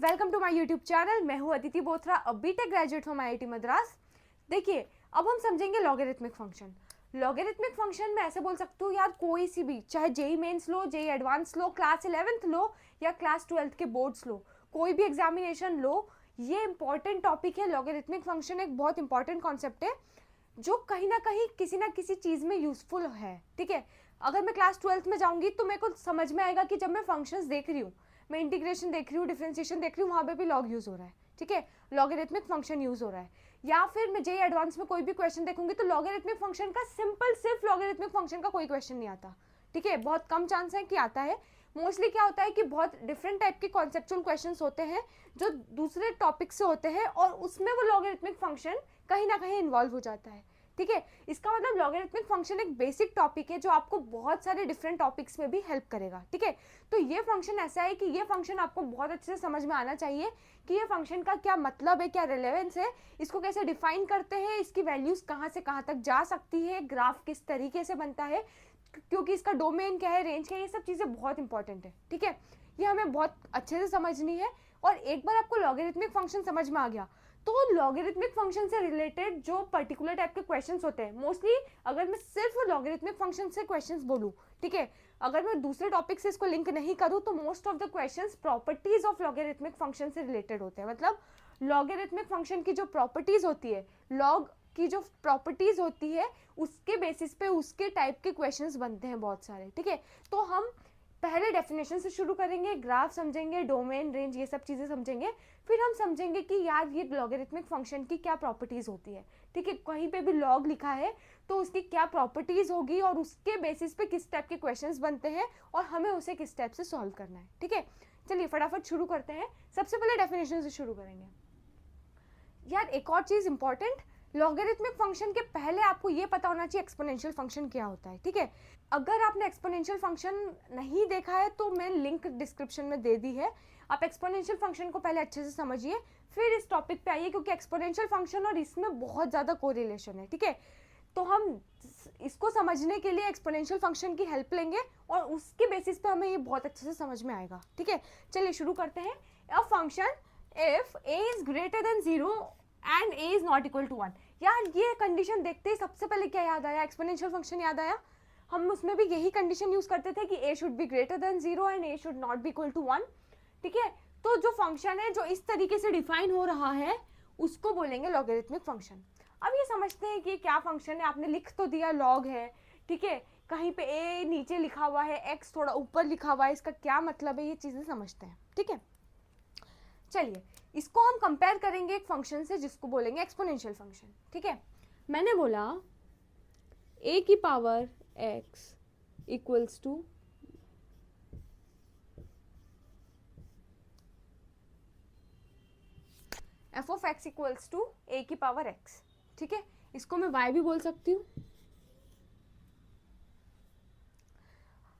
Welcome to my YouTube channel. मैं हूं Aditi Bothra, a BTech graduate from IIT Madras. देखिए, अब हम समझेंगे लॉगरिथमिक फंक्शन। लॉगरिथमिक फंक्शन में ऐसे बोल सकते हो यार, कोई सी भी, चाहे जेई मेंस लो, जेई एडवांस लो, क्लास 11th लो या क्लास 12th के बोर्ड्स लो, कोई भी एग्जामिनेशन लो, ये इंपॉर्टेंट टॉपिक है। लॉगरिथमिक फंक्शन एक बहुत इंपॉर्टेंट कॉन्सेप्ट है जो कहीं ना किसी चीज़ में यूजफुल है। ठीक है, अगर मैं क्लास 12th में जाऊंगी तो मेरे को समझ में आएगा कि जब मैं फंक्शंस देख रही हूँ, मैं इंटीग्रेशन देख रही हूँ, डिफरेंशिएशन देख रही हूँ, वहाँ पे भी लॉग यूज़ हो रहा है। ठीक है, लॉगरिथमिक फंक्शन यूज़ हो रहा है। या फिर मैं जेई एडवांस में कोई भी क्वेश्चन देखूंगी तो लॉगरिथमिक फंक्शन का सिर्फ लॉगरिथमिक फंक्शन का कोई क्वेश्चन नहीं आता। ठीक है, बहुत कम चांस है कि आता है। मोस्टली क्या होता है कि बहुत डिफरेंट टाइप के कॉन्सेप्चुअल क्वेश्चंस होते हैं जो दूसरे टॉपिक से होते हैं और उसमें वो लॉगरिथमिक फंक्शन कहीं ना कहीं इन्वॉल्व हो जाता है। ठीक है, इसका मतलब लॉगरिथमिक फंक्शन एक बेसिक टॉपिक है जो आपको बहुत सारे डिफरेंट टॉपिक्स में भी हेल्प करेगा। ठीक है, तो ये फंक्शन ऐसा है कि ये फंक्शन आपको बहुत अच्छे से समझ में आना चाहिए कि ये फंक्शन का क्या मतलब है, क्या रिलेवेंस है, इसको कैसे डिफाइन करते हैं, इसकी वैल्यूज कहाँ से कहाँ तक जा सकती है, ग्राफ किस तरीके से बनता है, क्योंकि इसका डोमेन क्या है, रेंज क्या है, ये सब चीज़ें बहुत इंपॉर्टेंट है। ठीक है, ये हमें बहुत अच्छे से समझनी है। और एक बार आपको लॉगरिथमिक फंक्शन समझ में आ गया तो लॉगरिथमिक फंक्शन से रिलेटेड जो पर्टिकुलर टाइप के क्वेश्चंस होते हैं, मोस्टली अगर मैं सिर्फ लॉगरिथमिक फंक्शन से क्वेश्चंस बोलूं, ठीक है, अगर मैं दूसरे टॉपिक से इसको लिंक नहीं करूं तो most of the questions properties of logarithmic function से रिलेटेड होते हैं। मतलब लॉगरिथमिक फंक्शन की जो प्रॉपर्टीज होती है, लॉग की जो प्रॉपर्टीज होती है, उसके बेसिस पे उसके टाइप के क्वेश्चंस बनते हैं बहुत सारे। ठीक है, तो हम पहले डेफिनेशन से शुरू करेंगे, ग्राफ समझेंगे, डोमेन, रेंज, ये सब चीज़ें समझेंगे, फिर हम समझेंगे कि यार ये लॉगरिथमिक फंक्शन की क्या प्रॉपर्टीज़ होती है। ठीक है, कहीं पे भी लॉग लिखा है तो उसकी क्या प्रॉपर्टीज़ होगी और उसके बेसिस पे किस टाइप के क्वेश्चंस बनते हैं और हमें उसे किस टाइप से सॉल्व करना है। ठीक है, चलिए फटाफट शुरू करते हैं। सबसे पहले डेफिनेशन से शुरू करेंगे। यार एक और चीज़ इंपॉर्टेंट, लॉगरिथमिक फंक्शन के पहले आपको ये पता होना चाहिए एक्सपोनेंशियल फंक्शन क्या होता है। ठीक है, अगर आपने एक्सपोनेंशियल फंक्शन नहीं देखा है तो मैं लिंक डिस्क्रिप्शन में दे दी है, आप एक्सपोनेंशियल फंक्शन को पहले अच्छे से समझिए, फिर इस टॉपिक पे आइए, क्योंकि एक्सपोनेंशियल फंक्शन और इसमें बहुत ज़्यादा कोरिलेशन है। ठीक है, तो हम इसको समझने के लिए एक्सपोनेंशियल फंक्शन की हेल्प लेंगे और उसके बेसिस पे हमें ये बहुत अच्छे से समझ में आएगा। ठीक है, चलिए शुरू करते हैं। A function if a is greater than 0 and a is not equal to 1। यार ये कंडीशन देखते ही सबसे पहले क्या याद आया? एक्सपोनेंशियल फंक्शन याद आया। हम उसमें भी यही कंडीशन यूज करते थे कि a should be greater than 0 and a should not be equal to 1। ठीक है, तो जो फंक्शन है जो इस तरीके से डिफाइन हो रहा है उसको बोलेंगे लॉगरिथमिक फंक्शन। अब ये समझते हैं कि क्या फंक्शन है। आपने लिख तो दिया लॉग है, ठीक है, कहीं पे a नीचे लिखा हुआ है, x थोड़ा ऊपर लिखा हुआ है, इसका क्या मतलब है, ये चीजें समझते हैं। ठीक है, चलिए इसको हम कंपेयर करेंगे एक फंक्शन से जिसको बोलेंगे एक्सपोनेंशियल फंक्शन। ठीक है, मैंने बोला a की power x equals to f of x equals to a की पावर x। ठीक है, इसको मैं y भी बोल सकती हूँ।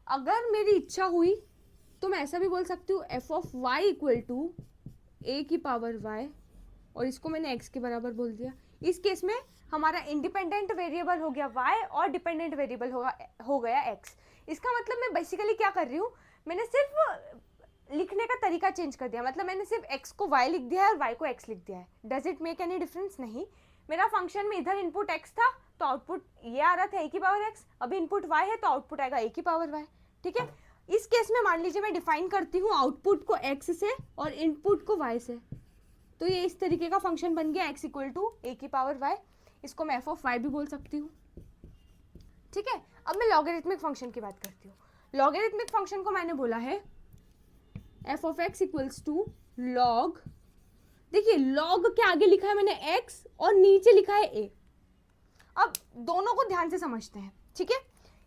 अगर मेरी इच्छा हुई तो मैं ऐसा भी बोल सकती हूँ f of y equal to a की पावर y, और इसको मैंने x के बराबर बोल दिया। इस केस में हमारा इंडिपेंडेंट वेरिएबल हो गया y और डिपेंडेंट वेरिएबल हो गया x। इसका मतलब मैं बेसिकली क्या कर रही हूँ, मैंने सिर्फ लिखने का तरीका चेंज कर दिया। मतलब मैंने सिर्फ x को y लिख दिया है और y को x लिख दिया है। Does it make any difference? नहीं। मेरा फंक्शन में इधर इनपुट x था तो आउटपुट ये आ रहा था a की पावर x, अभी इनपुट y है तो आउटपुट आएगा a की पावर y। ठीक है, इस केस में मान लीजिए मैं डिफाइन करती हूँ आउटपुट को x से और इनपुट को y से, तो ये इस तरीके का फंक्शन बन गया x इक्वल टू a की पावर y। इसको मैं f ऑफ y भी बोल सकती हूँ। ठीक है, अब मैं लॉगरिथमिक फंक्शन की बात करती हूँ। लॉगरिथमिक फंक्शन को मैंने बोला है f of x equals to log, देखिए लॉग के आगे लिखा है मैंने x और नीचे लिखा है a। अब दोनों को ध्यान से समझते हैं। ठीक है,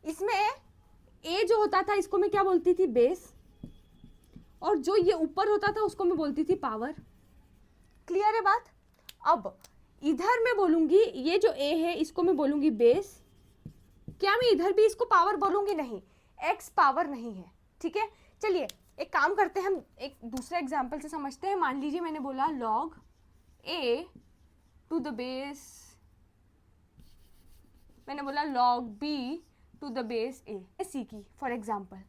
इसमें a जो होता था इसको मैं क्या बोलती थी? बेस, और जो ये ऊपर होता था उसको मैं बोलती थी पावर। क्लियर है बात? अब इधर मैं बोलूंगी ये जो a है इसको मैं बोलूंगी बेस। क्या मैं इधर भी इसको पावर बोलूंगी? नहीं, x पावर नहीं है। ठीक है, चलिए एक काम करते हैं, हम एक दूसरे एग्जाम्पल से समझते हैं। मान लीजिए मैंने बोला log a to the base, मैंने बोला log b to the base a, c की फॉर एग्जाम्पल,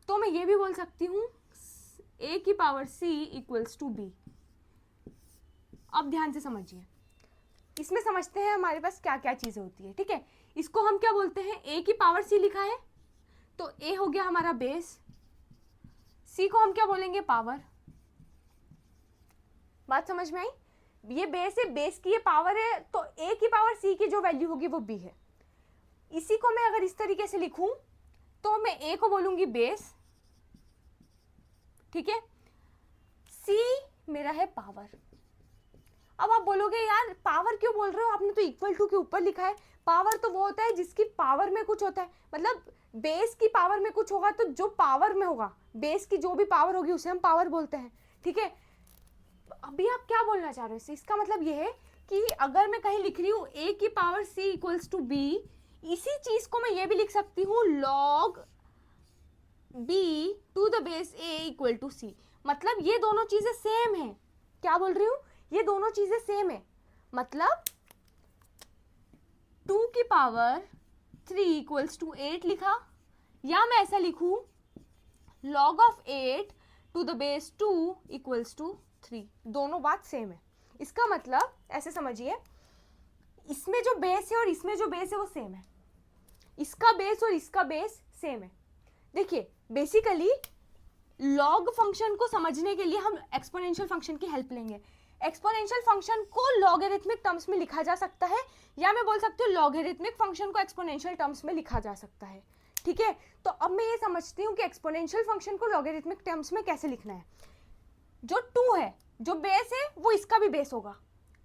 तो मैं ये भी बोल सकती हूँ a की power c equals to b। अब ध्यान से समझिए, इसमें समझते हैं हमारे पास क्या क्या चीजें होती है। ठीक है, इसको हम क्या बोलते हैं, a की पावर c लिखा है तो a हो गया हमारा बेस, c को हम क्या बोलेंगे, पावर। बात समझ में आई? ये बेस है, बेस की ये पावर है, तो a की पावर c की जो वैल्यू होगी वो b है। इसी को मैं अगर इस तरीके से लिखूं तो मैं a को बोलूंगी बेस, ठीक है, c मेरा है पावर। अब आप बोलोगे यार पावर क्यों बोल रहे हो, आपने तो इक्वल टू के ऊपर लिखा है। पावर तो वो होता है जिसकी पावर में कुछ होता है, मतलब बेस की पावर में कुछ होगा तो जो पावर में होगा, बेस की जो भी पावर होगी उसे हम पावर बोलते हैं। ठीक है, अभी आप क्या बोलना चाह रहे हो, इसका मतलब ये है कि अगर मैं कहीं लिख रही हूँ a की power c equals to b, इसी चीज को मैं ये भी लिख सकती हूँ log b to the base a equal to c। मतलब ये दोनों चीजें सेम है। क्या बोल रही हूँ, ये दोनों चीजें सेम है, मतलब 2 की पावर 3 इक्वल्स टू 8 लिखा, या मैं ऐसा लिखूं log of 8 to the base 2 equals to 3। दोनों बात सेम है। इसका मतलब ऐसे समझिए, इसमें जो बेस है और इसमें जो बेस है वो सेम है, इसका बेस और इसका बेस सेम है। देखिए बेसिकली लॉग फंक्शन को समझने के लिए हम एक्सपोनेंशियल फंक्शन की हेल्प लेंगे। एक्सपोनेंशियल फंक्शन को लॉगरिथमिक टर्म्स में लिखा जा सकता है, या मैं बोल सकती हूँ लॉगरिथमिक फंक्शन को एक्सपोनेंशियल टर्म्स में लिखा जा सकता है। ठीक है, तो अब मैं ये समझती हूँ कि एक्सपोनेंशियल फंक्शन को लॉगरिथमिक टर्म्स में कैसे लिखना है। जो 2 है, जो बेस है वो इसका भी बेस होगा।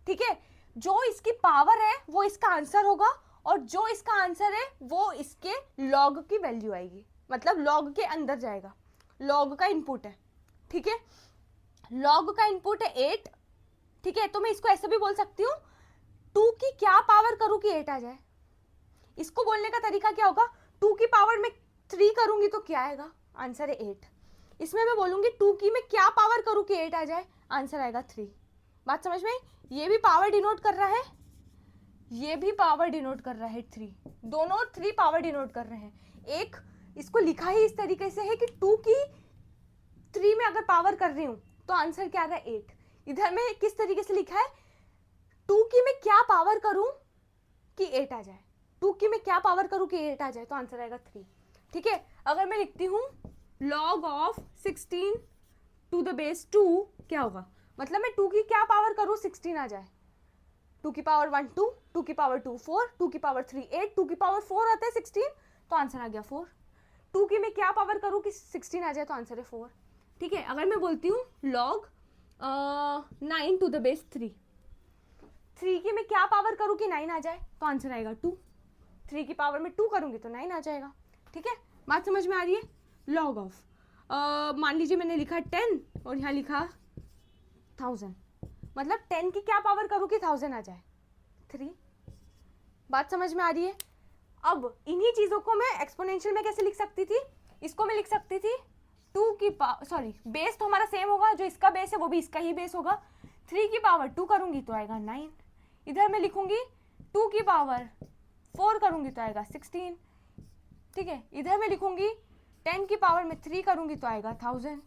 ठीक है, जो इसकी पावर है वो इसका आंसर होगा, और जो इसका आंसर है वो इसके लॉग की वैल्यू आएगी, मतलब लॉग के अंदर जाएगा। लॉग का इनपुट है, ठीक है, लॉग का इनपुट है 8। ठीक है, तो मैं इसको ऐसे भी बोल सकती हूँ 2 की क्या पावर करूँ कि 8 आ जाए। इसको बोलने का तरीका क्या होगा, 2 की पावर में 3 करूंगी तो क्या आएगा, आंसर है 8। इसमें मैं बोलूंगी 2 की मैं क्या पावर करूँ कि 8 आ जाए, आंसर आएगा 3। बात समझ में? ये भी पावर डिनोट कर रहा है, ये भी पावर डिनोट कर रहा है 3, दोनों 3 पावर डिनोट कर रहे हैं। एक इसको लिखा ही इस तरीके से है कि 2 की 3 में अगर पावर कर रही हूं तो आंसर क्या आ रहा है 8। इधर में किस तरीके से लिखा है, 2 की मैं क्या पावर करूं कि 8 आ जाए, 2 की मैं क्या पावर करूं कि 8 आ जाए, तो आंसर आएगा 3। ठीक है, अगर मैं लिखती हूं log of 16 to the base 2, क्या होगा, मतलब मैं 2 की क्या पावर करूं 16 आ जाए। 2 की पावर 1 2, 2 की पावर 2 4, 2 की पावर 3 8, 2 की पावर 4 आता है 16, तो आंसर आ गया 4। 2 की मैं क्या पावर करूं कि 16 आ जाए, तो आंसर है 4। ठीक है, अगर मैं बोलती हूँ log 9 टू द बेस 3, 3 की मैं क्या पावर करूं कि 9 आ जाए, तो आंसर आएगा 2। 3 की पावर में 2 करूंगी तो 9 आ जाएगा। ठीक है, बात समझ में आ रही है। log ऑफ मान लीजिए मैंने लिखा 10 और यहाँ लिखा 1000, मतलब 10 की क्या पावर करूँ कि 1000 आ जाए, 3। बात समझ में आ रही है। अब इन्हीं चीज़ों को मैं एक्सपोनेंशियल में कैसे लिख सकती थी, इसको मैं लिख सकती थी 2 की सॉरी बेस तो हमारा सेम होगा, जो इसका बेस है वो भी इसका ही बेस होगा। 3 की पावर 2 करूँगी तो आएगा 9, इधर मैं लिखूँगी 2 की पावर 4 करूँगी तो आएगा 16। ठीक है, इधर मैं लिखूँगी 10 की पावर में 3 करूँगी तो आएगा 1000।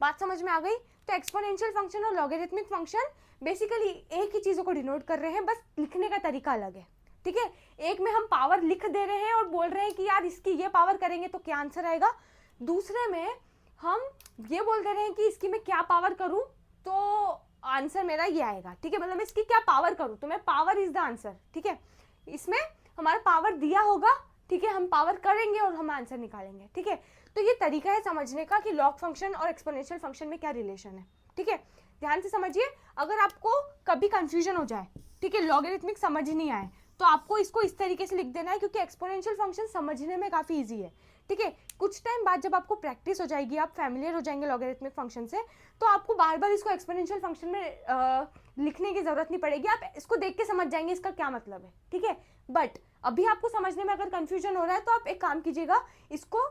बात समझ में आ गई। तो एक्सपोनेंशियल फंक्शन और लॉगरिथमिक फंक्शन बेसिकली एक ही चीज़ों को डिनोट कर रहे हैं, बस लिखने का तरीका अलग है। ठीक है, एक में हम पावर लिख दे रहे हैं और बोल रहे हैं कि यार इसकी ये पावर करेंगे तो क्या आंसर आएगा, दूसरे में हम ये बोल दे रहे हैं कि इसकी मैं क्या पावर करूं तो आंसर मेरा ये आएगा। ठीक है, मतलब मैं इसकी क्या पावर करूं तो मैं पावर इज द आंसर। ठीक है, इसमें हमारा पावर दिया होगा, ठीक है, हम पावर करेंगे और हम आंसर निकालेंगे। ठीक है, तो ये तरीका है समझने का कि लॉग फंक्शन और एक्सपोनेंशियल फंक्शन में क्या रिलेशन है। ठीक है, ध्यान से समझिए। अगर आपको कभी कंफ्यूजन हो जाए, ठीक है, लॉगरिथमिक समझ नहीं आए, तो आपको इसको इस तरीके से लिख देना है, क्योंकि एक्सपोनेंशियल फंक्शन समझने में काफ़ी ईजी है। ठीक है, कुछ टाइम बाद जब आपको प्रैक्टिस हो जाएगी, आप फैमिलियर हो जाएंगे लॉगरिथमिक फंक्शन से, तो आपको बार बार इसको एक्सपोनेंशियल फंक्शन में लिखने की जरूरत नहीं पड़ेगी, आप इसको देख के समझ जाएंगे इसका क्या मतलब है। ठीक है, बट अभी आपको समझने में अगर कंफ्यूजन हो रहा है तो आप एक काम कीजिएगा, इसको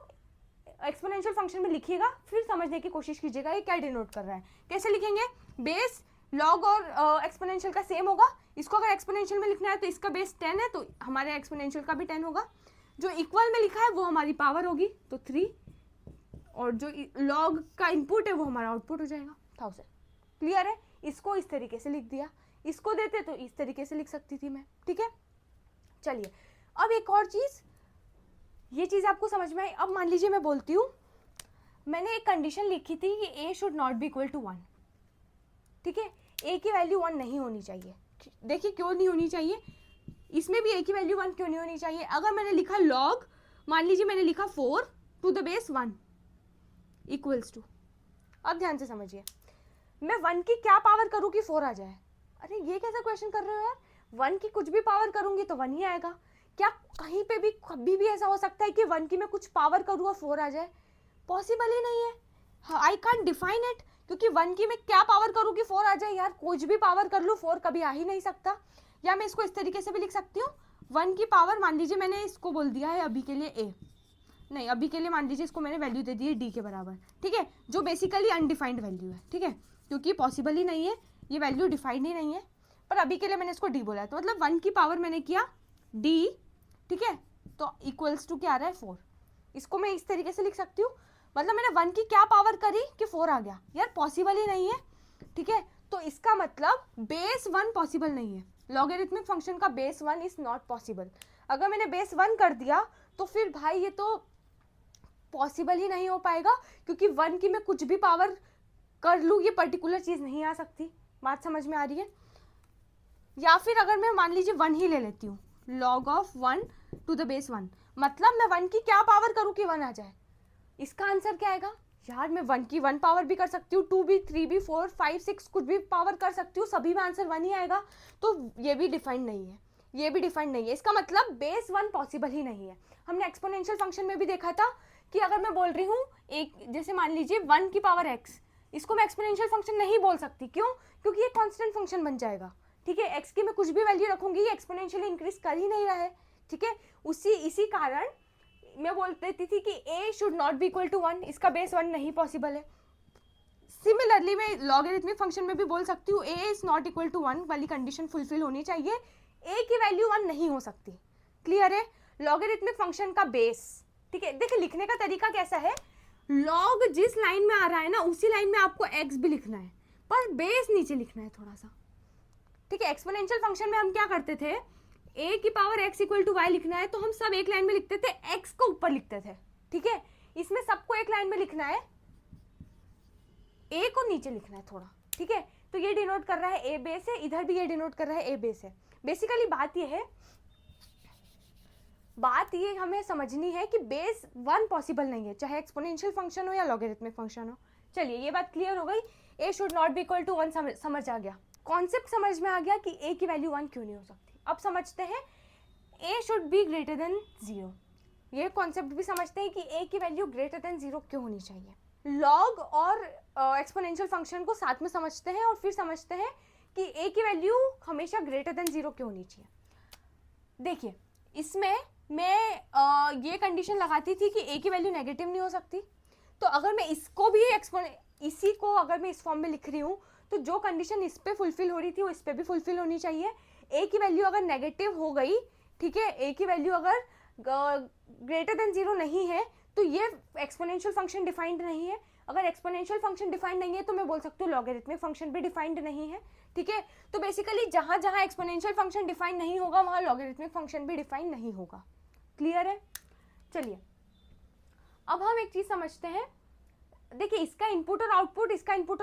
एक्सपोनेंशियल फंक्शन में लिखिएगा, फिर समझने की कोशिश कीजिएगा ये क्या डिनोट कर रहा है। कैसे लिखेंगे, बेस लॉग और एक्सपोनेंशियल का सेम होगा। इसको अगर एक्सपोनेंशियल में लिखना है तो इसका बेस 10 है तो हमारे एक्सपोनेंशियल का भी 10 होगा। जो इक्वल में लिखा है वो हमारी पावर होगी तो 3, और जो लॉग का इनपुट है वो हमारा आउटपुट हो जाएगा 1000। क्लियर है? इसको इस तरीके से लिख दिया, इसको देते तो इस तरीके से लिख सकती थी मैं, ठीक है। चलिए अब एक और चीज, ये चीज आपको समझ में आई। अब मान लीजिए मैं बोलती हूँ, मैंने एक कंडीशन लिखी थी कि a should not be equal to 1, ठीक है। a की वैल्यू 1 नहीं होनी चाहिए। देखिए क्यों नहीं होनी चाहिए, इसमें भी a की वैल्यू 1 क्यों नहीं होनी चाहिए। अगर मैंने लिखा log, मान लीजिए मैंने लिखा 4 to the base 1 equals to, अब ध्यान से समझिए, मैं 1 की क्या पावर करूँ कि 4 आ जाए। अरे ये कैसा क्वेश्चन कर रहे हो यार, 1 की कुछ भी पावर करूंगी तो 1 ही आएगा। क्या कहीं पे भी कभी भी ऐसा हो सकता है कि 1 की मैं कुछ पावर करूँ और 4 आ जाए? पॉसिबल ही नहीं है। आई कांट डिफाइन इट, क्योंकि 1 की मैं क्या पावर करूँ कि 4 आ जाए यार, कुछ भी पावर कर लूँ 4 कभी आ ही नहीं सकता। या मैं इसको इस तरीके से भी लिख सकती हूँ, 1 की पावर, मान लीजिए मैंने इसको बोल दिया है अभी के लिए a, नहीं अभी के लिए मान लीजिए इसको मैंने वैल्यू दे दी है d के बराबर, ठीक है, जो बेसिकली अनडिफाइंड वैल्यू है, ठीक है, क्योंकि पॉसिबल ही नहीं है, ये वैल्यू डिफाइंड ही नहीं है, पर अभी के लिए मैंने इसको d बोला है, तो मतलब 1 की पावर मैंने किया d, ठीक है, तो इक्वल्स टू क्या आ रहा है 4। इसको मैं इस तरीके से लिख सकती हूँ, मतलब मैंने 1 की क्या पावर करी कि 4 आ गया, यार पॉसिबल ही नहीं है, ठीक है। तो इसका मतलब बेस 1 पॉसिबल नहीं है, लॉगरिथमिक फंक्शन का बेस 1 इज नॉट पॉसिबल। अगर मैंने बेस 1 कर दिया तो फिर भाई ये तो पॉसिबल ही नहीं हो पाएगा, क्योंकि 1 की मैं कुछ भी पावर कर लूँ ये पर्टिकुलर चीज़ नहीं आ सकती। बात समझ में आ रही है? या फिर अगर मैं मान लीजिए 1 ही ले लेती हूँ, log of 1 to the base 1, मतलब मैं 1 की क्या पावर करूँ कि 1 आ जाए। इसका आंसर क्या आएगा यार, मैं 1 की 1 पावर भी कर सकती हूँ, 2 भी, 3 भी, 4, 5, 6 कुछ भी पावर कर सकती हूँ, सभी में आंसर 1 ही आएगा। तो ये भी डिफाइंड नहीं है, ये भी डिफाइंड नहीं है, इसका मतलब बेस 1 पॉसिबल ही नहीं है। हमने एक्सपोनेंशियल फंक्शन में भी देखा था कि अगर मैं बोल रही हूँ एक, जैसे मान लीजिए 1 की पावर x, इसको मैं एक्सपोनेंशियल फंक्शन नहीं बोल सकती, क्यों? क्योंकि ये कांस्टेंट फंक्शन बन जाएगा, ठीक है। x की मैं कुछ भी वैल्यू रखूंगी ये एक्सपोनेंशियली इंक्रीज कर ही नहीं रहा है, ठीक है। इसी कारण मैं बोल देती थी कि a should not be equal to 1, इसका बेस 1 नहीं पॉसिबल है। सिमिलरली मैं लॉगरिथमिक फंक्शन में भी बोल सकती हूँ a is not equal to 1 वाली कंडीशन फुलफिल होनी चाहिए, a की वैल्यू 1 नहीं हो सकती। क्लियर है? लॉगरिथमिक फंक्शन का बेस, ठीक है। देखिए लिखने का तरीका कैसा है, लॉग जिस लाइन में आ रहा है ना उसी लाइन में आपको x भी लिखना है, पर बेस नीचे लिखना है थोड़ा सा, ठीक है। एक्सपोनेंशियल फंक्शन में हम क्या करते थे, a की power x equal to y लिखना है तो हम सब एक लाइन में लिखते थे, x को ऊपर लिखते थे, ठीक है। इसमें सबको एक लाइन में लिखना है, a को नीचे लिखना है थोड़ा, ठीक है। तो ये डिनोट कर रहा है a बेस है, इधर भी ये डिनोट कर रहा है a बेस है। बेसिकली बात ये हमें समझनी है कि बेस 1 पॉसिबल नहीं है, चाहे एक्सपोनेंशियल फंक्शन हो या लॉगरिथमिक फंक्शन हो। चलिए ये बात क्लियर हो गई, a should not be equal to 1 समझ आ गया, कॉन्सेप्ट समझ में आ गया कि a की वैल्यू 1 क्यों नहीं हो सकती। अब समझते हैं a should be greater than 0, ये कॉन्सेप्ट भी समझते हैं कि a की वैल्यू ग्रेटर देन 0 क्यों होनी चाहिए। लॉग और एक्सपोनेंशियल फंक्शन को साथ में समझते हैं और फिर समझते हैं कि a की वैल्यू हमेशा ग्रेटर देन 0 क्यों होनी चाहिए। देखिए इसमें मैं ये कंडीशन लगाती थी कि a की वैल्यू नेगेटिव नहीं हो सकती, तो अगर मैं इसको भी इसी को अगर मैं इस फॉर्म में लिख रही हूँ तो जो कंडीशन इस पे फुलफिल हो रही थी वो इस पे भी फुलफिल होनी चाहिए। a की वैल्यू अगर नेगेटिव हो गई, ठीक है, a की वैल्यू अगर ग्रेटर देन 0 नहीं है तो ये एक्सपोनेंशियल फंक्शन डिफाइंड नहीं है। अगर एक्सपोनेंशियल फंक्शन डिफाइंड नहीं है तो मैं बोल सकती हूँ लॉगरिथमिक फंक्शन भी डिफाइंड नहीं है, ठीक है। तो बेसिकली जहां जहां एक्सपोनेंशियल फंक्शन डिफाइंड नहीं होगा वहां लॉगरिथमिक फंक्शन भी डिफाइंड नहीं होगा। क्लियर है? चलिए अब हम एक चीज समझते हैं, देखिए इसका इनपुट और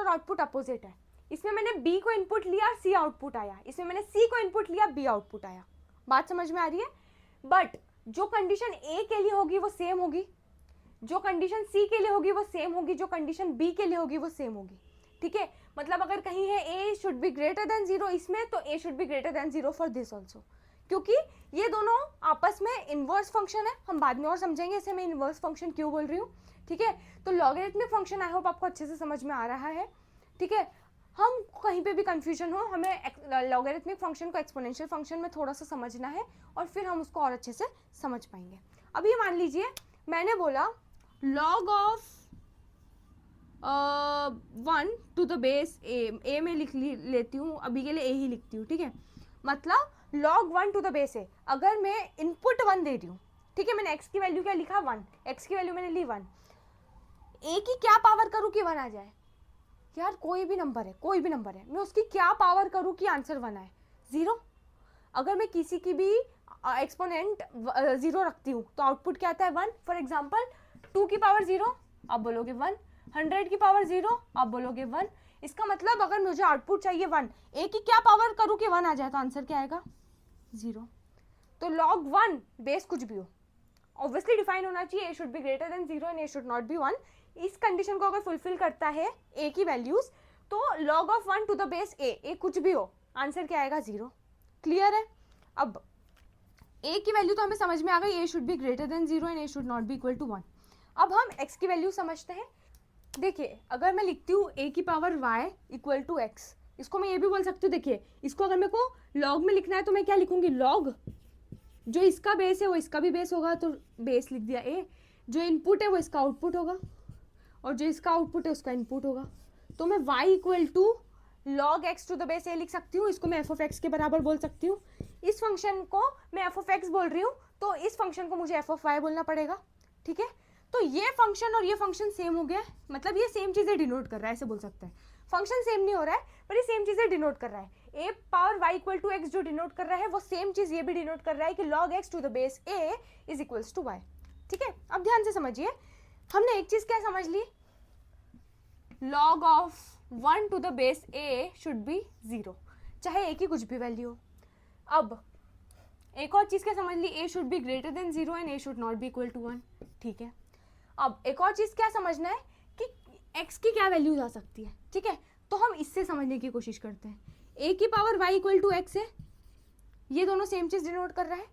आउटपुट अपोजिट है। इसमें मैंने b को इनपुट लिया c आउटपुट आया, इसमें मैंने c को इनपुट लिया b आउटपुट आया। बात समझ में आ रही है? बट जो कंडीशन a के लिए होगी वो सेम होगी, जो कंडीशन c के लिए होगी वो सेम होगी, जो कंडीशन b के लिए होगी वो सेम होगी, ठीक है। मतलब अगर कहीं है a should be greater than 0 इसमें, तो a should be greater than 0 for this also, क्योंकि ये दोनों आपस में इनवर्स फंक्शन है। हम बाद में और समझेंगे इसे मैं इनवर्स फंक्शन क्यों बोल रही हूँ, ठीक है। तो लॉगरिथमिक फंक्शन आई होप आपको अच्छे से समझ में आ रहा है, ठीक है। हम कहीं पे भी कंफ्यूजन हो, हमें लॉगरिथमिक फंक्शन को एक्सपोनेंशियल फंक्शन में थोड़ा सा समझना है और फिर हम उसको और अच्छे से समझ पाएंगे। अभी मान लीजिए मैंने बोला log of 1 to the base a में लिख लेती हूँ, अभी के लिए a ही लिखती हूँ, ठीक है। मतलब log 1 to the base a, अगर मैं इनपुट 1 दे रही हूँ, ठीक है, मैंने x की वैल्यू क्या लिखा 1, x की वैल्यू मैंने ली 1, ए की क्या पावर करूँ कि 1 आ जाए? यार कोई भी नंबर है, मैं उसकी क्या पावर करूँ कि आंसर 1 आए? 0। अगर मैं किसी की भी एक्सपोनेंट 0 रखती हूँ तो आउटपुट क्या आता है? 1। फॉर एग्जाम्पल 2 की पावर 0, आप बोलोगे 1। 100 की पावर 0, आप बोलोगे 1। इसका मतलब अगर मुझे आउटपुट चाहिए 1, ए की क्या पावर करूँ कि 1 आ जाए, तो आंसर क्या आएगा? 0। तो log 1 बेस कुछ भी हो, ऑब्वियसली डिफाइन होना चाहिए, a should be greater than 0 and a should not be 1। इस कंडीशन को अगर फुलफिल करता है ए की वैल्यूज, तो log of 1 to the base a कुछ भी हो, आंसर क्या आएगा? 0। क्लियर है? अब ए की वैल्यू तो हमें समझ में आ गई, a should be greater than 0 and a should not be equal to 1। अब हम एक्स की वैल्यू समझते हैं। देखिए अगर मैं लिखती हूँ ए की power y equal to x, इसको मैं ये भी बोल सकती हूँ, देखिए इसको अगर मेरे को लॉग में लिखना है तो मैं क्या लिखूंगी? लॉग, जो इसका बेस है वो इसका भी बेस होगा, तो बेस लिख दिया ए, जो इनपुट है वो इसका आउटपुट होगा, और जो इसका आउटपुट है उसका इनपुट होगा। तो मैं y equal to log x to the base a लिख सकती हूँ, इसको मैं एफ ऑफ एक्स के बराबर बोल सकती हूँ। इस फंक्शन को मैं एफ ऑफ एक्स बोल रही हूँ, तो इस फंक्शन को मुझे एफ ऑफ वाई बोलना पड़ेगा। ठीक है, तो ये फंक्शन और ये फंक्शन सेम हो गया, मतलब ये सेम चीज़ें डिनोट कर रहा है, ऐसे बोल सकते हैं। फंक्शन सेम नहीं हो रहा है पर ये सेम चीज़ें डिनोट कर रहा है। A power y equal to x जो डिनोट कर रहा है वो सेम चीज़ ये भी डिनोट कर रहा है कि log x to the base a is equals to y. ठीक है, अब ध्यान से समझिए, हमने एक चीज़ क्या समझ ली? log of 1 to the base a should be 0, चाहे ए की कुछ भी वैल्यू हो। अब एक और चीज़ क्या समझ ली? A should be greater than 0 and a should not be equal to 1। ठीक है, अब एक और चीज़ क्या समझना है कि x की क्या वैल्यूज आ सकती है। ठीक है, तो हम इससे समझने की कोशिश करते हैं। a की power y equal to x है, ये दोनों सेम चीज़ डिनोट कर रहा है।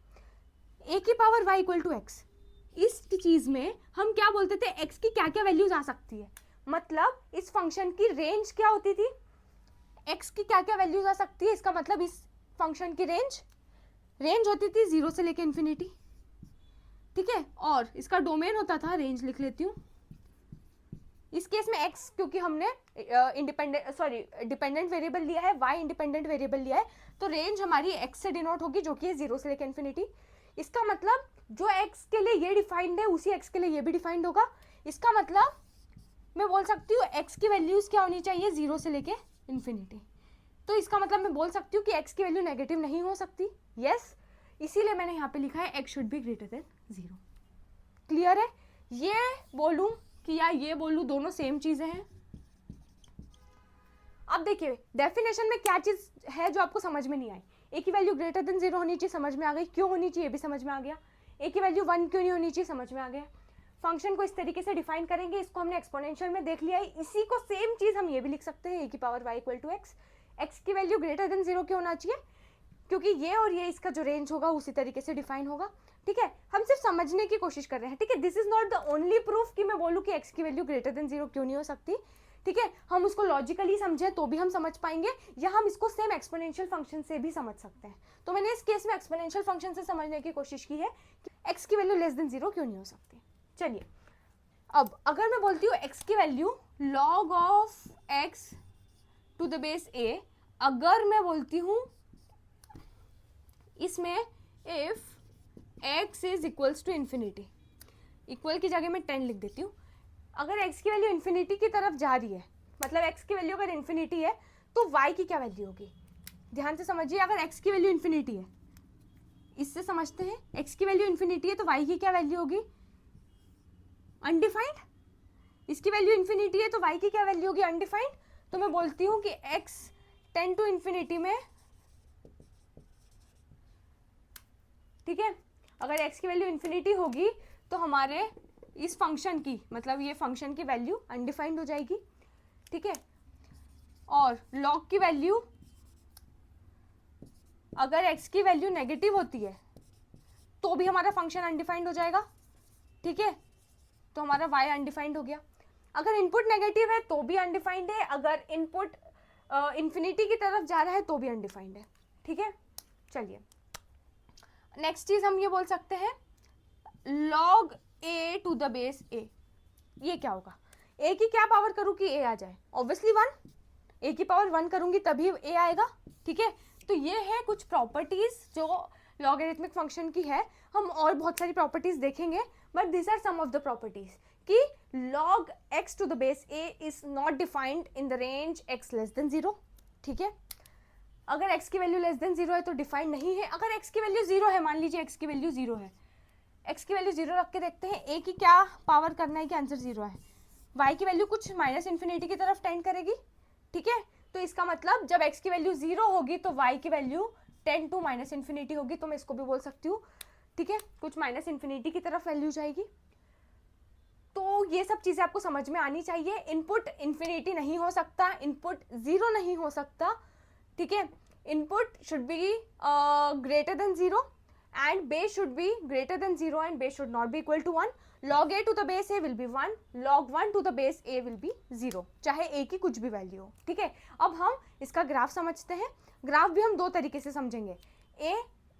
a की power y equal to x, इस चीज़ में हम क्या बोलते थे? x की क्या क्या वैल्यूज आ सकती है, मतलब इस फंक्शन की रेंज क्या होती थी? x की क्या क्या वैल्यूज आ सकती है, इसका मतलब इस फंक्शन की रेंज होती थी 0 से लेके इन्फिनिटी। ठीक है, और इसका डोमेन होता था, रेंज लिख लेती हूँ। इस केस में x क्योंकि हमने डिपेंडेंट वेरिएबल लिया है, y इंडिपेंडेंट वेरिएबल लिया है, तो रेंज हमारी x से डिनोट होगी जो कि है 0 से लेकर इन्फिनिटी। इसका मतलब जो x के लिए ये डिफाइंड है उसी x के लिए ये भी डिफाइंड होगा। इसका मतलब मैं बोल सकती हूँ x की वैल्यूज क्या होनी चाहिए? 0 से लेके इन्फिनिटी। तो इसका मतलब मैं बोल सकती हूँ कि x की वैल्यू नेगेटिव नहीं हो सकती। यस, इसीलिए मैंने यहाँ पे लिखा है x should be greater than 0। Clear है? ये बोलूँ कि या ये बोलूँ, दोनों सेम चीज़ें हैं। अब देखिए डेफिनेशन में क्या चीज़ है जो आपको समझ में नहीं आई। ए की वैल्यू ग्रेटर देन 0 होनी चाहिए, समझ में आ गई। क्यों होनी चाहिए भी समझ में आ गया। ए की वैल्यू 1 क्यों नहीं होनी चाहिए, समझ में आ गया। फंक्शन को इस तरीके से डिफाइन करेंगे, इसको हमने एक्सपोनेंशियल में देख लिया है, इसी को सेम चीज़ हम ये भी लिख सकते हैं, ए की power y equal to x. X की वैल्यू ग्रेटर देन 0 क्यों होना चाहिए? क्योंकि ये और ये इसका जो रेंज होगा उसी तरीके से डिफाइन होगा। ठीक है, हम सिर्फ समझने की कोशिश कर रहे हैं। ठीक है, this is not the only proof कि मैं बोलूँ कि एक्स की वैल्यू ग्रेटर देन 0 क्यों नहीं हो सकती। ठीक है, हम उसको लॉजिकली समझे तो भी हम समझ पाएंगे, या हम इसको सेम एक्सपोनेंशियल फंक्शन से भी समझ सकते हैं। तो मैंने इस केस में एक्सपोनेंशियल फंक्शन से समझने की कोशिश की है कि एक्स की वैल्यू लेस देन 0 क्यों नहीं हो सकती। चलिए, अब अगर मैं बोलती हूँ एक्स की value log of x to the base a, अगर मैं बोलती हूँ इसमें if x is equals to infinity, equal की जगह मैं 10 लिख देती हूँ। अगर x की वैल्यू इन्फिनिटी की तरफ जा रही है, मतलब x की वैल्यू अगर इन्फिनिटी है तो y की क्या वैल्यू होगी? ध्यान से समझिए, अगर x की वैल्यू इन्फिनिटी है, इससे समझते हैं, x की वैल्यू इन्फिनिटी है तो y की क्या वैल्यू होगी? अनडिफाइंड। इसकी वैल्यू इन्फिनिटी है तो y की क्या वैल्यू होगी? अनडिफाइंड। तो मैं बोलती हूँ कि x टेंड टू इन्फिनिटी में, ठीक है, अगर x की वैल्यू इन्फिनिटी होगी तो हमारे इस फंक्शन की, मतलब ये फंक्शन की वैल्यू अनडिफाइंड हो जाएगी। ठीक है, और log की वैल्यू, अगर x की वैल्यू नेगेटिव होती है तो भी हमारा फंक्शन अनडिफाइंड हो जाएगा। ठीक है, तो हमारा y अनडिफाइंड हो गया। अगर इनपुट नेगेटिव है तो भी अनडिफाइंड है, अगर इनपुट इन्फिनिटी की तरफ जा रहा है तो भी अनडिफाइंड है। ठीक है, चलिए नेक्स्ट चीज हम ये बोल सकते हैं log a to the base a। ये क्या होगा? a की क्या पावर करूँ कि a आ जाए? ऑब्वियसली 1। a की पावर 1 करूंगी तभी a आएगा। ठीक है, तो ये है कुछ प्रॉपर्टीज जो लॉगरिथमिक फंक्शन की है। हम और बहुत सारी प्रॉपर्टीज देखेंगे, but this are some of the properties कि log x to the base a is not defined in the range x less than 0, ठीक है। अगर x की वैल्यू लेस देन 0 है तो डिफाइंड नहीं है। अगर x की वैल्यू 0 है, मान लीजिए x की वैल्यू 0 है, x की वैल्यू 0 रख के देखते हैं a की क्या पावर करना है कि आंसर 0 है। y की वैल्यू कुछ माइनस इन्फिनिटी की तरफ टेंड करेगी, ठीक है। तो इसका मतलब जब x की वैल्यू 0 होगी तो y की value tend to minus infinity होगी, तो मैं इसको भी बोल सकती हूँ, ठीक है, कुछ माइनस इन्फिनिटी की तरफ वैल्यू जाएगी। तो ये सब चीज़ें आपको समझ में आनी चाहिए। इनपुट इन्फिनिटी नहीं हो सकता, इनपुट 0 नहीं हो सकता, ठीक है। Input should be greater than 0 and base should be greater than 0 and base should not be equal to 1। log a to the base a will be 1, log 1 to the base a will be 0, चाहे a की कुछ भी value हो, ठीक है। अब हम इसका ग्राफ समझते हैं। ग्राफ भी हम दो तरीके से समझेंगे, a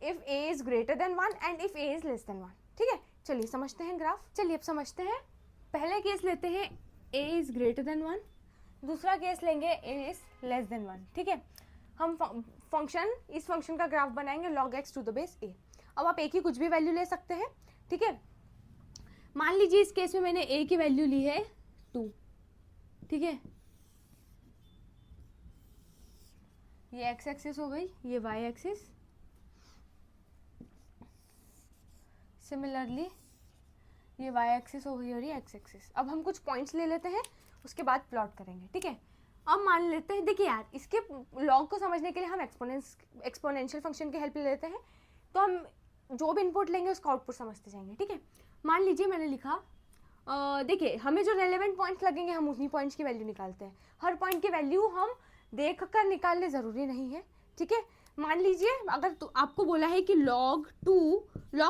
if a is greater than 1 and if a is less than 1, ठीक है। चलिए समझते हैं ग्राफ। चलिए अब समझते हैं। पहले केस लेते हैं a is greater than 1, दूसरा केस लेंगे a is less than 1, ठीक है। हम इस फंक्शन का ग्राफ बनाएंगे log x to the base a। अब आप a की कुछ भी वैल्यू ले सकते हैं, ठीक है। मान लीजिए इस केस में मैंने a की वैल्यू ली है 2, ठीक है। ये x एक्सिस हो गई, ये y एक्सिस, सिमिलरली ये y एक्सिस हो गई और ये x एक्सिस। अब हम कुछ पॉइंट्स ले लेते हैं, उसके बाद प्लॉट करेंगे, ठीक है। अब मान लेते हैं, देखिए यार, इसके लॉग को समझने के लिए हम एक्सपोनेंशियल फंक्शन की हेल्प ले लेते हैं। तो हम जो भी इनपुट लेंगे उसका आउटपुट समझते जाएंगे, ठीक है। मान लीजिए मैंने लिखा, देखिए हमें जो रेलेवेंट पॉइंट्स लगेंगे हम उन्हीं पॉइंट्स की वैल्यू निकालते हैं। हर पॉइंट की वैल्यू हम देख कर निकालने ज़रूरी नहीं है, ठीक है। मान लीजिए अगर आपको बोला है कि log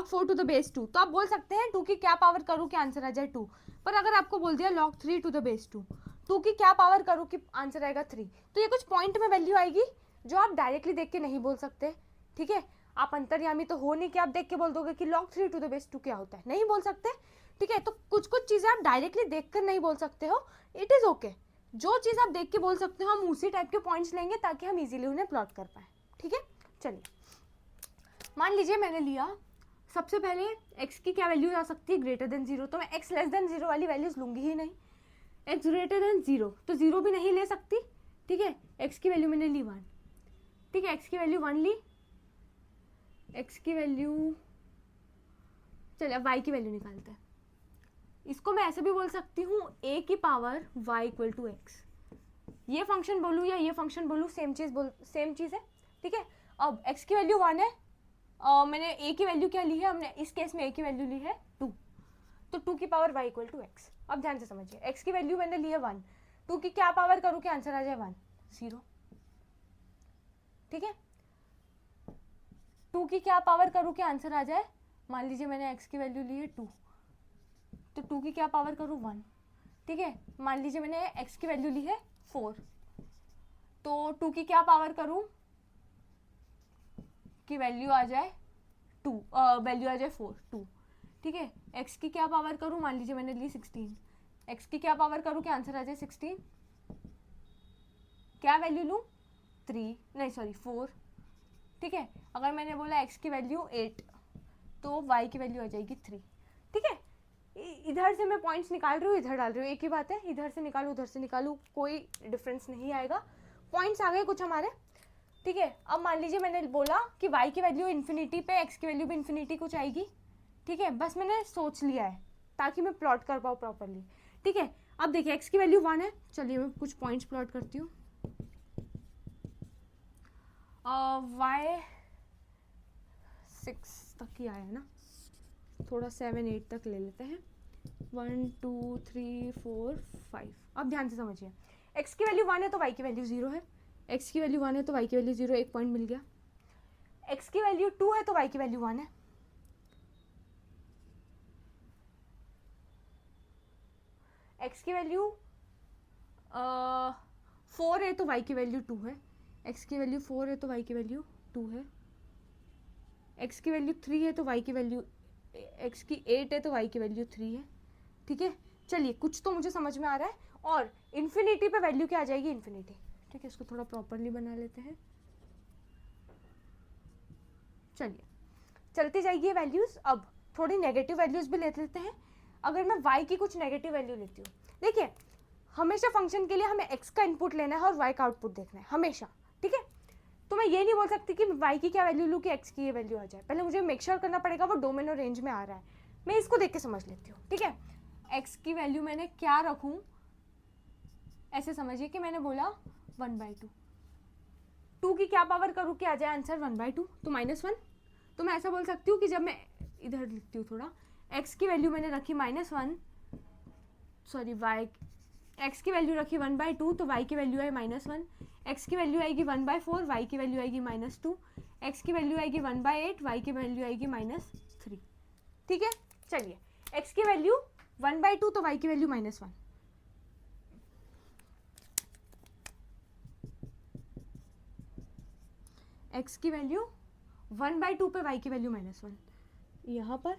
4 to the base 2, तो आप बोल सकते हैं 2 की क्या पावर करूँ कि आंसर आ जाए 2। पर अगर आपको बोल दिया log 3 to the base 2, 2 की क्या पावर करूँ कि आंसर आएगा 3, तो ये कुछ पॉइंट में वैल्यू आएगी जो आप डायरेक्टली देख के नहीं बोल सकते, ठीक है। आप अंतर्यामी तो हो नहीं कि आप देख के बोल दोगे कि log 3 to the base 2 क्या होता है, नहीं बोल सकते, ठीक है। तो कुछ कुछ चीज़ें आप डायरेक्टली देख कर नहीं बोल सकते हो, इट इज़ ओके। जो चीज़ आप देख के बोल सकते हो हम उसी टाइप के पॉइंट्स लेंगे ताकि हम इजीली उन्हें प्लॉट कर पाए, ठीक है। चलिए मान लीजिए मैंने लिया, सबसे पहले x की क्या वैल्यू आ सकती है, ग्रेटर देन 0, तो मैं x लेस देन 0 वाली वैल्यूज लूँगी ही नहीं। x ग्रेटर देन 0 तो 0 भी नहीं ले सकती, ठीक है। x की वैल्यू मैंने ली 1, ठीक है, x की वैल्यू 1 ली, x की वैल्यू, चलिए अब y की वैल्यू निकालते हैं। इसको मैं ऐसे भी बोल सकती हूँ a की power y equal to x। ये फंक्शन बोलूँ या ये फंक्शन बोलूँ, सेम चीज़ है, ठीक है। अब x की वैल्यू 1 है, मैंने a की वैल्यू क्या ली है, हमने इस केस में a की वैल्यू ली है 2, तो 2 की power y equal to x। अब ध्यान से समझिए, x की वैल्यू मैंने ली है 1, 2 की क्या पावर करूँ कि आंसर आ जाए 1, 0, ठीक है। 2 की क्या पावर करूँ कि आंसर आ जाए, मान लीजिए मैंने x की वैल्यू ली है 2, तो 2 की क्या पावर करूँ 1, ठीक है। मान लीजिए मैंने x की वैल्यू ली है 4, तो 2 की क्या पावर करूँ कि वैल्यू आ जाए 2, वैल्यू आ जाए 4, 2, ठीक है। x की क्या पावर करूँ, मान लीजिए मैंने ली 16, x की क्या पावर करूँ कि आंसर आ जाए 16, क्या वैल्यू लूँ 4, ठीक है। अगर मैंने बोला x की वैल्यू 8 तो y की वैल्यू आ जाएगी 3, ठीक है। इधर से मैं पॉइंट्स निकाल रही हूँ, इधर डाल रही हूँ, एक ही बात है, इधर से निकालूँ उधर से निकालूँ कोई डिफरेंस नहीं आएगा, पॉइंट्स आ गए कुछ हमारे, ठीक है। अब मान लीजिए मैंने बोला कि y की वैल्यू इन्फिनिटी पे x की वैल्यू भी इन्फिनिटी कुछ आएगी, ठीक है। बस मैंने सोच लिया है ताकि मैं प्लॉट कर पाऊँ प्रॉपरली, ठीक है। अब देखिए x की वैल्यू 1 है, चलिए मैं कुछ पॉइंट्स प्लॉट करती हूँ। y 6 तक ही आया ना, थोड़ा 7 8 तक ले लेते हैं, 1 2 3 4 5। अब ध्यान से समझिए, x की वैल्यू 1 है तो y की वैल्यू 0 है, x की वैल्यू 1 है तो y की वैल्यू 0, एक पॉइंट मिल गया। x की वैल्यू 2 है तो y की वैल्यू 1 है, x की वैल्यू 4 है तो y की वैल्यू 2 है, x की वैल्यू 4 है तो y की वैल्यू 2 है, x की वैल्यू 3 है तो y की वैल्यू, x की 8 है तो y की वैल्यू 3 है, ठीक है। चलिए कुछ तो मुझे समझ में आ रहा है, और इन्फिनिटी पे वैल्यू क्या आ जाएगी, इन्फिनिटी, ठीक है। इसको थोड़ा प्रॉपरली बना लेते हैं, चलिए चलती जाएगी ये वैल्यूज़। अब थोड़ी नेगेटिव वैल्यूज़ भी ले लेते हैं। अगर मैं y की कुछ नेगेटिव वैल्यू लेती हूँ, देखिए हमेशा फंक्शन के लिए हमें x का इनपुट लेना है और y का आउटपुट देखना है हमेशा, ठीक है। तो मैं ये नहीं बोल सकती कि y की क्या वैल्यू लूँ कि x की ये वैल्यू आ जाए, पहले मुझे मेक श्योर करना पड़ेगा वो डोमेन और रेंज में आ रहा है, मैं इसको देख के समझ लेती हूँ, ठीक है। x की वैल्यू मैंने क्या रखूँ, ऐसे समझिए कि मैंने बोला 1/2, 2 की क्या पावर करूँ कि आ जाए आंसर 1/2, तो -1। तो मैं ऐसा बोल सकती हूँ कि जब मैं इधर लिखती हूँ थोड़ा, x की वैल्यू मैंने रखी -1, सॉरी y, x की वैल्यू रखी 1/2, तो y की वैल्यू है -1, x की वैल्यू आएगी 1/4, y की वैल्यू आएगी -2, x की वैल्यू आएगी 1/8, y की वैल्यू आएगी -3, ठीक है। चलिए x की वैल्यू 1/2 तो y की वैल्यू -1, x की वैल्यू 1/2 पे y की वैल्यू -1, यहाँ पर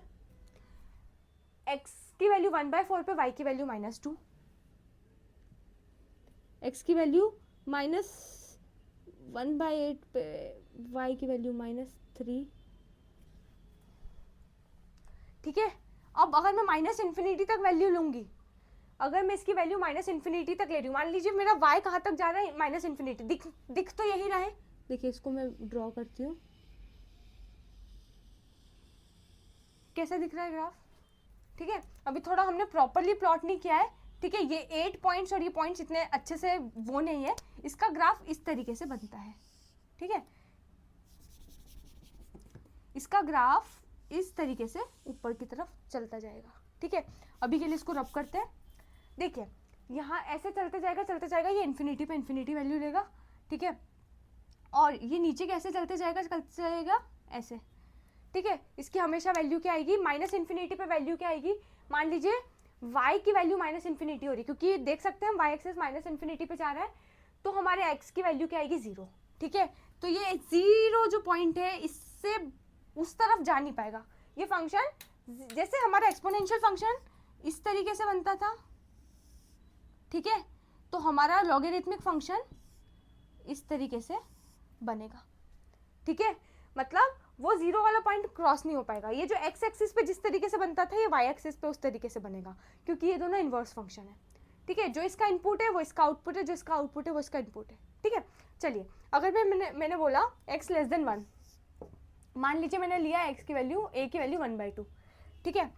x की वैल्यू 1/4 पे y की वैल्यू -2, x की वैल्यू -1/8 पे y की वैल्यू -3, ठीक है। अब अगर मैं -∞ तक वैल्यू लूंगी, अगर मैं इसकी वैल्यू -∞ तक ले रही हूँ, मान लीजिए मेरा y कहाँ तक जा रहा है, -∞, दिख तो यही रहा है, देखिए इसको मैं ड्रॉ करती हूँ, कैसा दिख रहा है ग्राफ, ठीक है। अभी थोड़ा हमने प्रॉपरली प्लॉट नहीं किया है, ठीक है। ये 8 पॉइंट्स और ये पॉइंट्स इतने अच्छे से वो नहीं है, इसका ग्राफ इस तरीके से बनता है, ठीक है। इसका ग्राफ इस तरीके से ऊपर की तरफ चलता जाएगा, ठीक है। अभी के लिए इसको रब करते हैं, देखिए यहाँ ऐसे चलते जाएगा, ये इन्फिनिटी पे इन्फिनिटी वैल्यू लेगा, ठीक है। और ये नीचे कैसे चलते जाएगा ऐसे, ठीक है। इसकी हमेशा वैल्यू क्या आएगी, -∞ पे वैल्यू क्या आएगी, मान लीजिए y की वैल्यू -∞ हो रही, क्योंकि देख सकते हैं हम y एक्सिस -∞ पे जा रहा है, तो हमारे x की वैल्यू क्या आएगी 0, ठीक है। तो ये 0 जो पॉइंट है इससे उस तरफ जा नहीं पाएगा, ये फंक्शन जैसे हमारा एक्सपोनेंशियल फंक्शन इस तरीके से बनता था, ठीक है, तो हमारा लॉगरिथमिक फंक्शन इस तरीके से बनेगा, ठीक है। मतलब वो 0 वाला पॉइंट क्रॉस नहीं हो पाएगा, ये जो x एक्सिस पे जिस तरीके से बनता था ये y एक्सिस पे उस तरीके से बनेगा, क्योंकि ये दोनों इन्वर्स फंक्शन है, ठीक है। जो इसका इनपुट है वो इसका आउटपुट है, जो इसका आउटपुट है वो इसका इनपुट है, ठीक है। चलिए अगर मैंने बोला x < 1, मान लीजिए मैंने लिया x की वैल्यू a की वैल्यू 1/2, ठीक है।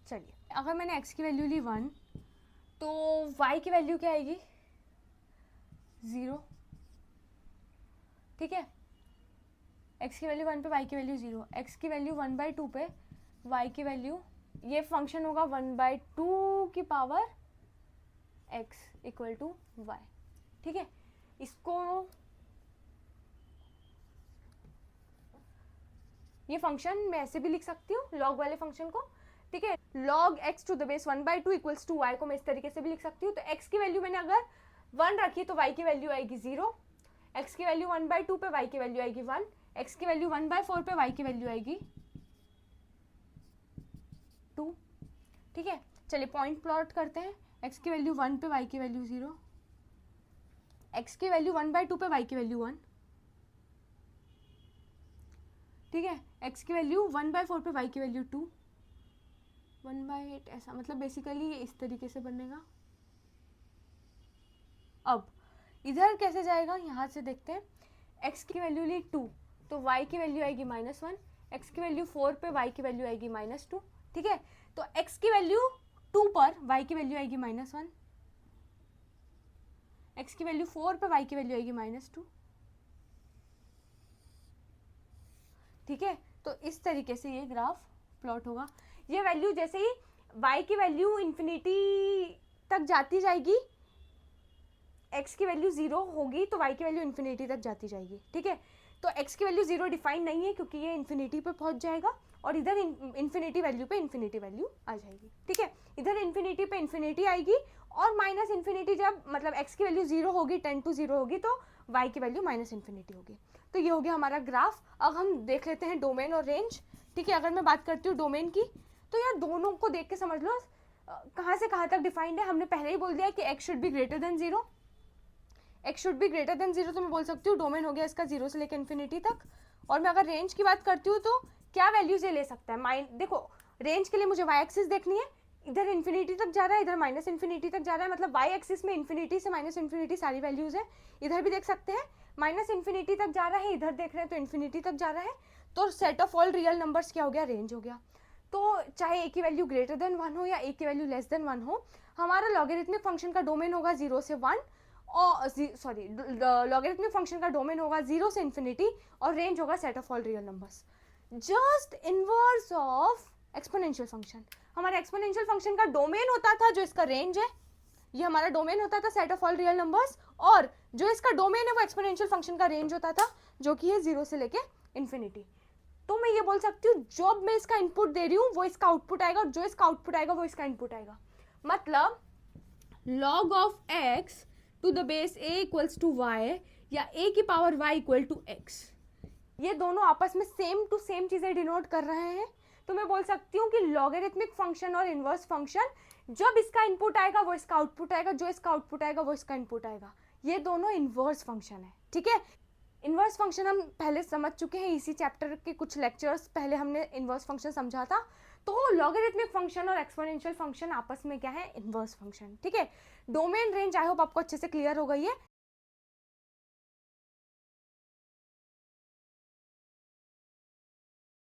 चलिए अगर मैंने x की वैल्यू ली 1, तो y की वैल्यू क्या आएगी 0, ठीक है। x की वैल्यू 1 पे y की वैल्यू 0, x की वैल्यू 1/2 पे y की वैल्यू, ये फंक्शन होगा 1/2 की power x equal to y, ठीक है। इसको ये फंक्शन मैं ऐसे भी लिख सकती हूँ लॉग वाले फंक्शन को, ठीक है। log x to the base 1/2 equals to y को मैं इस तरीके से भी लिख सकती हूँ। तो x की वैल्यू मैंने अगर 1 रखी तो y की वैल्यू आएगी 0, x की वैल्यू 1/2 पे y की वैल्यू आएगी 1, x की वैल्यू 1/4 पे y की वैल्यू आएगी 2, ठीक है। चलिए पॉइंट प्लॉट करते हैं, x की वैल्यू 1 पे y की वैल्यू 0, x की वैल्यू 1/2 पे y की वैल्यू 1, ठीक है। x की वैल्यू 1/4 पे y की वैल्यू 2, 1/8, ऐसा मतलब बेसिकली ये इस तरीके से बनेगा। अब इधर कैसे जाएगा यहाँ से देखते हैं, x की वैल्यू ली 2 तो y की वैल्यू आएगी -1, x की वैल्यू 4 पे y की वैल्यू आएगी -2, ठीक है। तो x की वैल्यू 2 पर y की वैल्यू आएगी -1, x की वैल्यू 4 पे y की वैल्यू आएगी -2, ठीक है। तो इस तरीके से ये ग्राफ प्लॉट होगा। ये वैल्यू जैसे ही y की वैल्यू इन्फिनिटी तक जाती जाएगी, x की वैल्यू 0 होगी तो y की वैल्यू इन्फिनिटी तक जाती जाएगी, ठीक है। तो x की वैल्यू 0 डिफाइन नहीं है क्योंकि ये इन्फिनिटी पे पहुंच जाएगा और इधर इन्फिनिटी वैल्यू पे इन्फिनिटी वैल्यू आ जाएगी, ठीक है। इधर इन्फिनिटी पे इन्फिनिटी आएगी और माइनस इन्फिनिटी जब मतलब x की वैल्यू 0 होगी, 10 to 0 होगी तो y की वैल्यू -∞ होगी। तो ये हो गया हमारा ग्राफ। अब हम देख लेते हैं डोमेन और रेंज, ठीक है। अगर मैं बात करती हूँ डोमेन की, तो यार दोनों को देख के समझ लो कहाँ से कहाँ तक डिफाइंड है, हमने पहले ही बोल दिया कि x should be greater than 0, x should be greater than 0, तो मैं बोल सकती हूँ डोमेन हो गया इसका 0 से लेकर इन्फिनिटी तक। और मैं अगर रेंज की बात करती हूँ तो क्या वैल्यूज ये ले सकता है, देखो रेंज के लिए मुझे y एक्सिस देखनी है, इधर इन्फिनिटी तक जा रहा है, इधर माइनस इन्फिनिटी तक जा रहा है, मतलब y एक्सिस में इन्फिनिटी से माइनस इन्फिनिटी सारी वैल्यूज है। इधर भी देख सकते हैं माइनस इन्फिनिटी तक जा रहा है, इधर देख रहे हैं तो इन्फिनिटी तक जा रहा है, तो set of all real numbers क्या हो गया, रेंज हो गया। तो चाहे a की वैल्यू ग्रेटर देन 1 हो या a की वैल्यू लेस देन 1 हो, हमारा लॉगरिथमिक फंक्शन का डोमेन होगा 0 से 1, और सॉरी लॉगरिथमिक फंक्शन का डोमेन होगा 0 से इन्फिनिटी, और रेंज होगा set of all real numbers, just inverse of exponential function. हमारा एक्सपोनेंशियल फंक्शन का डोमेन होता था जो इसका रेंज है, ये हमारा डोमेन होता था set of all real numbers, और जो इसका डोमेन है वो एक्सपोनेंशियल फंक्शन का रेंज होता था जो कि है 0 से लेके इन्फिनिटी। तो मैं ये बोल सकती हूँ जब मैं इसका इनपुट दे रही हूँ वो इसका आउटपुट आएगा, और जो इसका आउटपुट आएगा वो इसका इनपुट आएगा। मतलब log of x to the base a equals to y या a की power y equal to x, ये दोनों आपस में सेम टू सेम चीजें डिनोट कर रहे हैं। तो मैं बोल सकती हूँ कि लॉगरिथमिक फंक्शन और इनवर्स फंक्शन, जब इसका इनपुट आएगा वो इसका आउटपुट आएगा, जो इसका आउटपुट आएगा वो इसका इनपुट आएगा, ये दोनों इनवर्स फंक्शन है। ठीक है, इनवर्स फंक्शन हम पहले समझ चुके हैं, इसी चैप्टर के कुछ लेक्चर्स पहले हमने इनवर्स फंक्शन समझा था। तो लॉगरिथमिक फंक्शन और एक्सपोनेंशियल फंक्शन आपस में क्या है, इनवर्स फंक्शन। ठीक है, डोमेन रेंज आई होप आपको अच्छे से क्लियर हो गई है।